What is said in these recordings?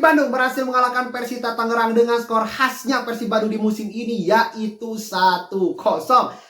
Persib Bandung berhasil mengalahkan Persita Tangerang dengan skor khasnya Persib Bandung di musim ini, yaitu 1-0.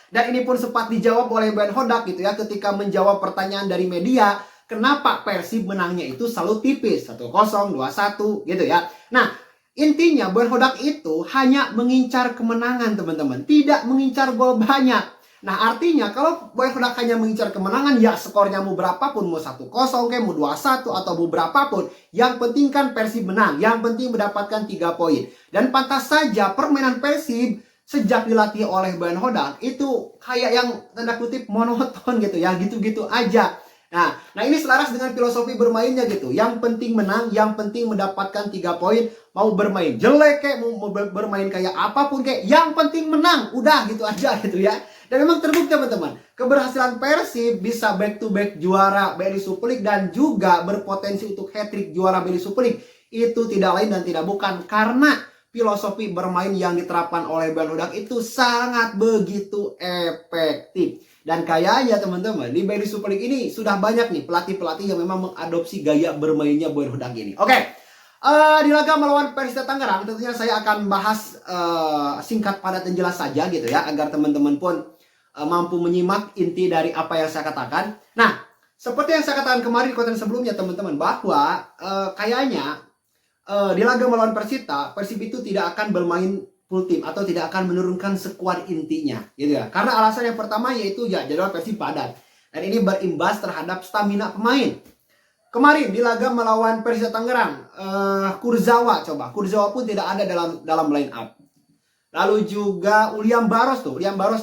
Dan ini pun sempat dijawab oleh Ben Hodak gitu ya, ketika menjawab pertanyaan dari media, kenapa Persib menangnya itu selalu tipis, 1-0, 2-1 gitu ya. Nah, intinya Ben Hodak itu hanya mengincar kemenangan teman-teman, tidak mengincar gol banyak. Nah, artinya kalau Ben Hodak hanya mengincar kemenangan, ya skornya mau berapapun, mau 1-0 kayak mau 2-1 atau mau berapapun, yang penting kan Persib menang, yang penting mendapatkan 3 poin. Dan pantas saja permainan Persib sejak dilatih oleh Ben Hodak itu kayak yang tanda kutip monoton gitu ya, gitu-gitu aja. Nah ini selaras dengan filosofi bermainnya gitu. Yang penting menang, yang penting mendapatkan 3 poin. Mau bermain jelek kayak, mau bermain kayak apapun kayak, yang penting menang. Udah gitu aja gitu ya. Dan memang terbukti teman-teman, keberhasilan Persib bisa back to back juara BRI Super League dan juga berpotensi untuk hat-trick juara BRI Super League. Itu tidak lain dan tidak bukan karena filosofi bermain yang diterapkan oleh Ben Hodak itu sangat begitu efektif. Dan kayaknya teman-teman, di BRI Super League ini sudah banyak nih pelatih-pelatih yang memang mengadopsi gaya bermainnya Ben Hodak ini. Oke. Di laga melawan Persita Tangerang tentunya saya akan bahas singkat padat dan jelas saja gitu ya, agar teman-teman pun mampu menyimak inti dari apa yang saya katakan. Nah, seperti yang saya katakan kemarin di konten sebelumnya teman-teman, bahwa kayaknya di laga melawan Persita, Persib itu tidak akan bermain full tim atau tidak akan menurunkan skuad intinya gitu ya. Karena alasan yang pertama yaitu ya jadwal Persib padat. Dan ini berimbas terhadap stamina pemain. Kemarin di laga melawan Persita Tangerang, Kurzawa pun tidak ada dalam line up. Lalu juga Uliam Baros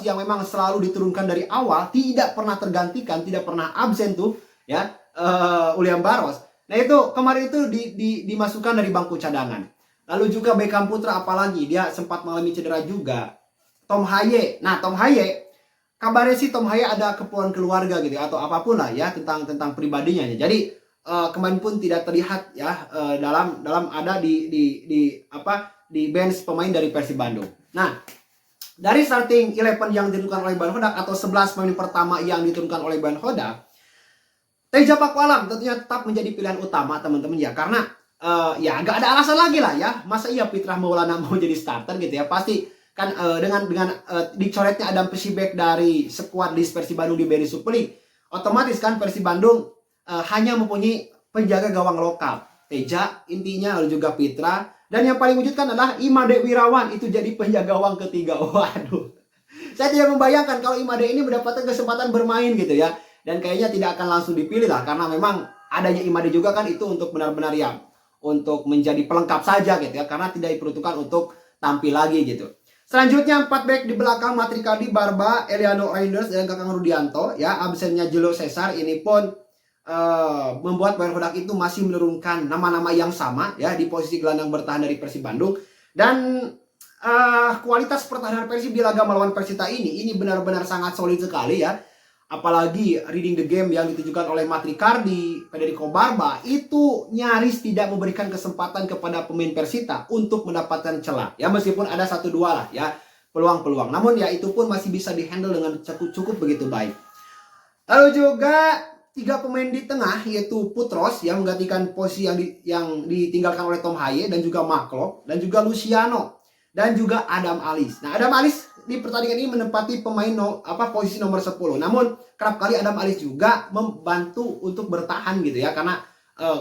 yang memang selalu diturunkan dari awal, tidak pernah tergantikan, tidak pernah absen tuh ya, Uliam Baros. Nah itu kemarin itu dimasukkan dari bangku cadangan. Lalu juga Beckham Putra, apalagi dia sempat mengalami cedera juga. Tom Haye. Nah Tom Haye, kabarnya sih Tom Haye ada keperluan keluarga gitu atau apapun lah ya tentang pribadinya. Jadi kemarin pun tidak terlihat ya dalam ada di bench pemain dari Persib Bandung. Nah, dari starting 11 yang ditentukan oleh Ben Hodak atau 11 pemain pertama yang ditentukan oleh Ben Hodak, Teja Pakualam tentunya tetap menjadi pilihan utama teman-teman ya, karena ya nggak ada alasan lagi lah ya, masa iya Fitrah Maulana mau jadi starter gitu ya. Pasti kan dengan dicoretnya Adam Pesibek dari skuad list Persib Bandung di BRI Super League, otomatis kan Persib Bandung hanya mempunyai penjaga gawang lokal, Teja intinya, lalu juga Fitra, dan yang paling wujudkan adalah Imade Wirawan itu jadi penjaga gawang ketiga. Waduh, saya tidak membayangkan kalau Imade ini mendapatkan kesempatan bermain gitu ya, dan kayaknya tidak akan langsung dipilih lah, karena memang adanya Imade juga kan itu untuk benar-benar ya untuk menjadi pelengkap saja gitu ya, karena tidak diperuntukkan untuk tampil lagi gitu. Selanjutnya 4 back di belakang, Matrikadi, Barba, Eliano Reinders dan Kakang Rudianto ya. Absennya Julio Cesar ini pun membuat Ben Hodak itu masih menurunkan nama-nama yang sama ya di posisi gelandang bertahan dari Persib Bandung. Dan kualitas pertahanan Persib di laga melawan Persita ini benar-benar sangat solid sekali ya. Apalagi reading the game yang ditujukan oleh Matrikardi, Federico Barba itu nyaris tidak memberikan kesempatan kepada pemain Persita untuk mendapatkan celah ya, meskipun ada 1-2 lah ya peluang-peluang, namun ya itu pun masih bisa dihandle dengan cukup begitu baik. Lalu juga 3 pemain di tengah yaitu Putros yang menggantikan posisi yang ditinggalkan oleh Tom Haye, dan juga Maklok, dan juga Luciano, dan juga Adam Alis. Nah Adam Alis di pertandingan ini menempati posisi nomor 10. Namun kerap kali Adam Alis juga membantu untuk bertahan gitu ya, karena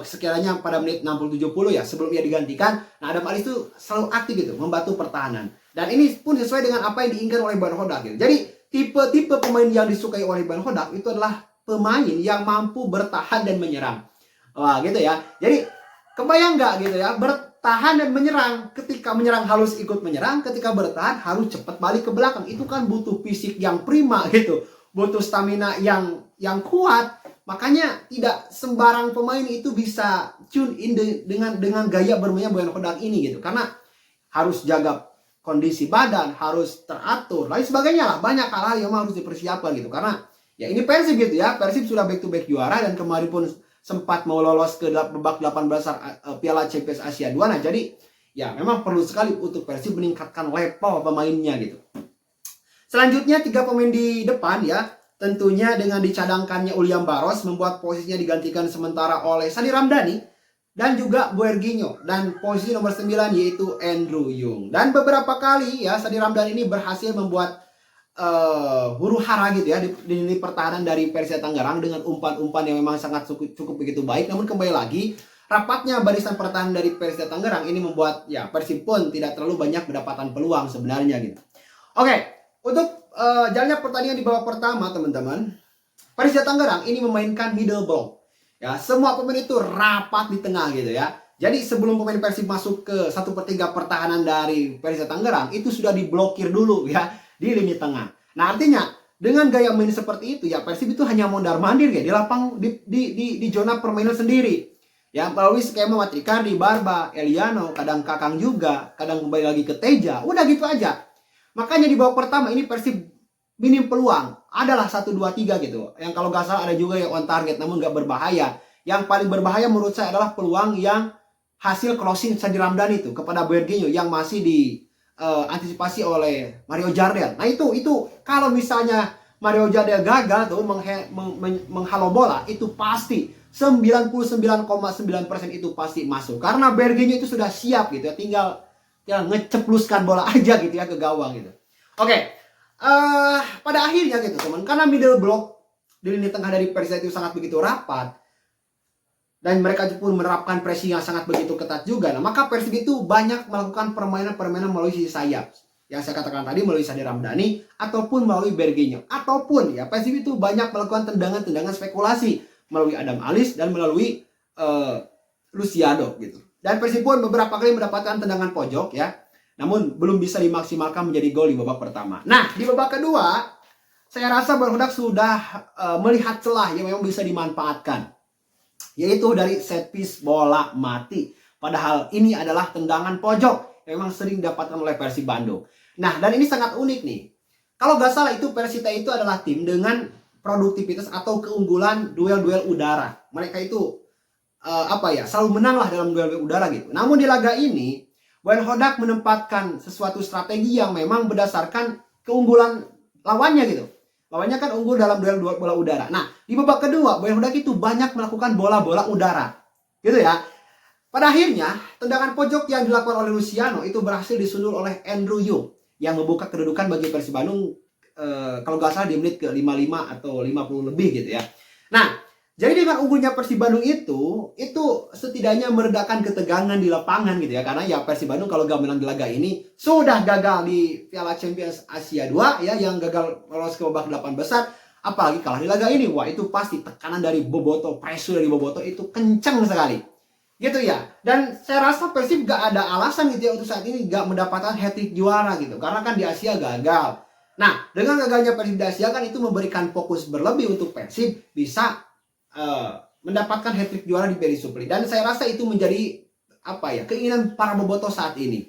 sekiranya pada menit 60-70 ya sebelum ia digantikan, nah Adam Alis itu selalu aktif gitu membantu pertahanan. Dan ini pun sesuai dengan apa yang diinginkan oleh Ben Hodak gitu. Jadi tipe-tipe pemain yang disukai oleh Ben Hodak itu adalah pemain yang mampu bertahan dan menyerang. Wah gitu ya. Jadi kebayang nggak gitu ya, bertahan dan menyerang. Ketika menyerang harus ikut menyerang, ketika bertahan harus cepat balik ke belakang. Itu kan butuh fisik yang prima gitu, butuh stamina yang kuat. Makanya tidak sembarang pemain itu bisa tune in dengan gaya bermainnya Ben Hodak ini gitu. Karena harus jaga kondisi badan, harus teratur, lain sebagainya lah. Banyak hal yang harus dipersiapkan gitu. Karena ya ini Persib gitu ya. Persib sudah back to back juara, dan kemarin pun sempat mau lolos ke babak 18 besar Piala Champions Asia 2. Nah jadi ya memang perlu sekali untuk Persib meningkatkan level pemainnya gitu. Selanjutnya 3 pemain di depan ya. Tentunya dengan dicadangkannya Uliam Baros membuat posisinya digantikan sementara oleh Sandi Ramdhani. dan juga Boerginho. Dan posisi nomor 9 yaitu Andrew Yung. Dan beberapa kali ya Sandi Ramdhani ini berhasil membuat huru hara gitu ya di lini pertahanan dari Persija Tangerang dengan umpan-umpan yang memang sangat cukup begitu baik. Namun kembali lagi, rapatnya barisan pertahanan dari Persija Tangerang ini membuat ya Persib pun tidak terlalu banyak mendapatkan peluang sebenarnya gitu. Oke, untuk jalannya pertandingan di babak pertama teman-teman, Persija Tangerang ini memainkan middle block. Ya, semua pemain itu rapat di tengah gitu ya. Jadi sebelum pemain Persib masuk ke 1/3 pertahanan dari Persija Tangerang itu sudah diblokir dulu ya di lini tengah. Nah, artinya dengan gaya main seperti itu ya Persib itu hanya mondar-mandir ya di lapang di zona permainan sendiri. Ya, melalui skema Matrikardi, Barba, Eliano, kadang Kakang juga, kadang kembali lagi ke Teja. Udah gitu aja. Makanya di babak pertama ini Persib minim peluang. Adalah 1 2 3 gitu. Yang kalau nggak salah ada juga yang on target namun nggak berbahaya. Yang paling berbahaya menurut saya adalah peluang yang hasil crossing Sandi Ramdhani itu kepada Boerginho yang masih antisipasi oleh Mario Jardel. Nah itu kalau misalnya Mario Jardel gagal tuh menghalau bola, itu pasti 99,9% itu pasti masuk. Karena Boerginho itu sudah siap gitu ya, tinggal ngecepluskan bola aja gitu ya ke gawang gitu. Oke, pada akhirnya gitu teman, karena middle block di lini tengah dari Persija itu sangat begitu rapat, dan mereka pun menerapkan pressing yang sangat begitu ketat juga. Nah, maka Persib itu banyak melakukan permainan-permainan melalui sisi sayap. Yang saya katakan tadi melalui Sandi Ramdhani ataupun melalui Boerginho. Ataupun ya Persib itu banyak melakukan tendangan-tendangan spekulasi melalui Adam Alis dan melalui Luciano gitu. Dan Persib pun beberapa kali mendapatkan tendangan pojok ya. Namun belum bisa dimaksimalkan menjadi gol di babak pertama. Nah, di babak kedua saya rasa Berhodak sudah melihat celah yang memang bisa dimanfaatkan, yaitu dari set piece bola mati. Padahal ini adalah tendangan pojok yang memang sering didapatkan oleh Persib Bandung. Nah, dan ini sangat unik nih. Kalau nggak salah itu Persita itu adalah tim dengan produktivitas atau keunggulan duel-duel udara. Mereka itu selalu menang lah dalam duel-duel udara gitu. Namun di laga ini Berhodak menempatkan sesuatu strategi yang memang berdasarkan keunggulan lawannya gitu. Lawannya kan unggul dalam duel bola udara. Nah, di babak kedua, Berhodak itu banyak melakukan bola-bola udara. Gitu ya. Pada akhirnya, tendangan pojok yang dilakukan oleh Luciano itu berhasil disundul oleh Andrew Yung yang membuka kedudukan bagi Persib Bandung kalau nggak salah di menit ke 55 atau 50 lebih gitu ya. Nah, jadi dengan unggulnya Persib Bandung itu setidaknya meredakan ketegangan di lapangan gitu ya. Karena ya Persib Bandung kalau gak menang di laga ini sudah gagal di Piala Champions Asia 2 ya, yang gagal lolos ke babak 8 besar. Apalagi kalah di laga ini. Wah, itu pasti tekanan dari Boboto, pressure dari Boboto itu kencang sekali. Gitu ya. Dan saya rasa Persib gak ada alasan gitu ya untuk saat ini gak mendapatkan hat-trick juara gitu. Karena kan di Asia gagal. Nah, dengan gagalnya Persib di Asia kan itu memberikan fokus berlebih untuk Persib bisa mendapatkan hat-trick juara di Peri Supli. Dan saya rasa itu menjadi keinginan para bobotoh saat ini.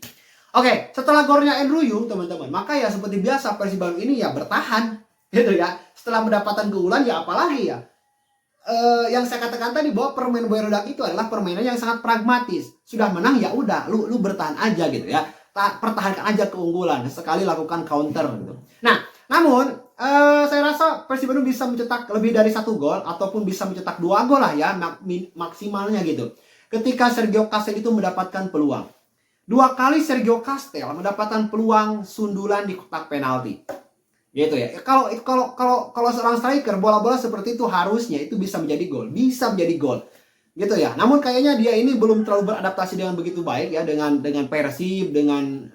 Oke, setelah golnya Andrew Yung teman-teman, maka ya seperti biasa Persib Bandung ini ya bertahan gitu ya. Setelah mendapatkan keunggulan ya apalagi ya. Yang saya katakan tadi bahwa permainan Berhodak itu adalah permainan yang sangat pragmatis. Sudah menang ya udah, lu bertahan aja gitu ya. Pertahankan aja keunggulan, sekali lakukan counter gitu. Nah, namun saya rasa Persib Bandung bisa mencetak lebih dari 1 gol ataupun bisa mencetak 2 gol lah ya maksimalnya gitu. Ketika Sergio Castel itu mendapatkan peluang. 2 kali Sergio Castel mendapatkan peluang sundulan di kotak penalti. Gitu ya. Kalau seorang striker bola-bola seperti itu harusnya itu bisa menjadi gol, gitu ya. Namun kayaknya dia ini belum terlalu beradaptasi dengan begitu baik ya dengan Persib, dengan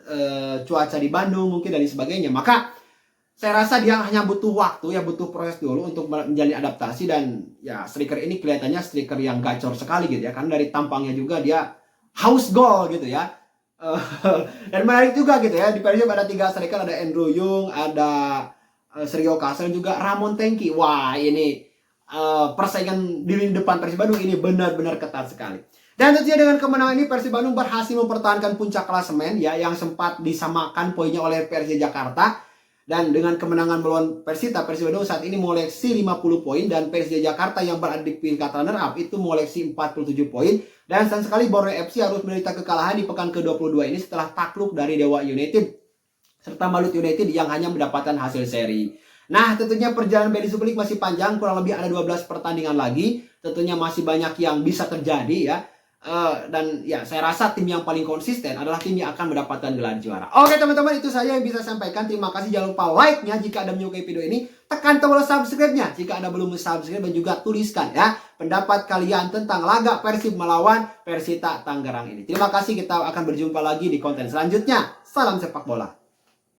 cuaca di Bandung mungkin dan sebagainya. Maka saya rasa dia hanya butuh waktu ya, butuh proses dulu untuk menjalani adaptasi. Dan ya striker ini kelihatannya striker yang gacor sekali gitu ya, karena dari tampangnya juga dia haus gol gitu ya. Dan menarik juga gitu ya, di Persib ada 3 striker, ada Andrew Yung, ada Sergio Castel, juga Ramon Tengki. Wah, ini persaingan di lini depan Persib Bandung ini benar-benar ketat sekali. Dan tentunya dengan kemenangan ini Persib Bandung berhasil mempertahankan puncak klasemen ya, yang sempat disamakan poinnya oleh Persija Jakarta. Dan dengan kemenangan melawan Persita, Persib Bandung saat ini mengoleksi 50 poin. Dan Persija Jakarta yang berada di peringkat runner up itu mengoleksi 47 poin. Dan sayang sekali Borneo FC harus menderita kekalahan di pekan ke-22 ini setelah takluk dari Dewa United serta Malut United yang hanya mendapatkan hasil seri. Nah, tentunya perjalanan Peri Super League masih panjang, kurang lebih ada 12 pertandingan lagi. Tentunya masih banyak yang bisa terjadi ya. Dan ya saya rasa tim yang paling konsisten adalah tim yang akan mendapatkan gelar juara. Oke teman-teman, itu saja yang bisa saya sampaikan. Terima kasih, jangan lupa like-nya jika Anda menyukai video ini. Tekan tombol subscribe-nya jika Anda belum subscribe, dan juga tuliskan ya pendapat kalian tentang laga Persib melawan Persita Tangerang ini. Terima kasih, kita akan berjumpa lagi di konten selanjutnya. Salam sepak bola.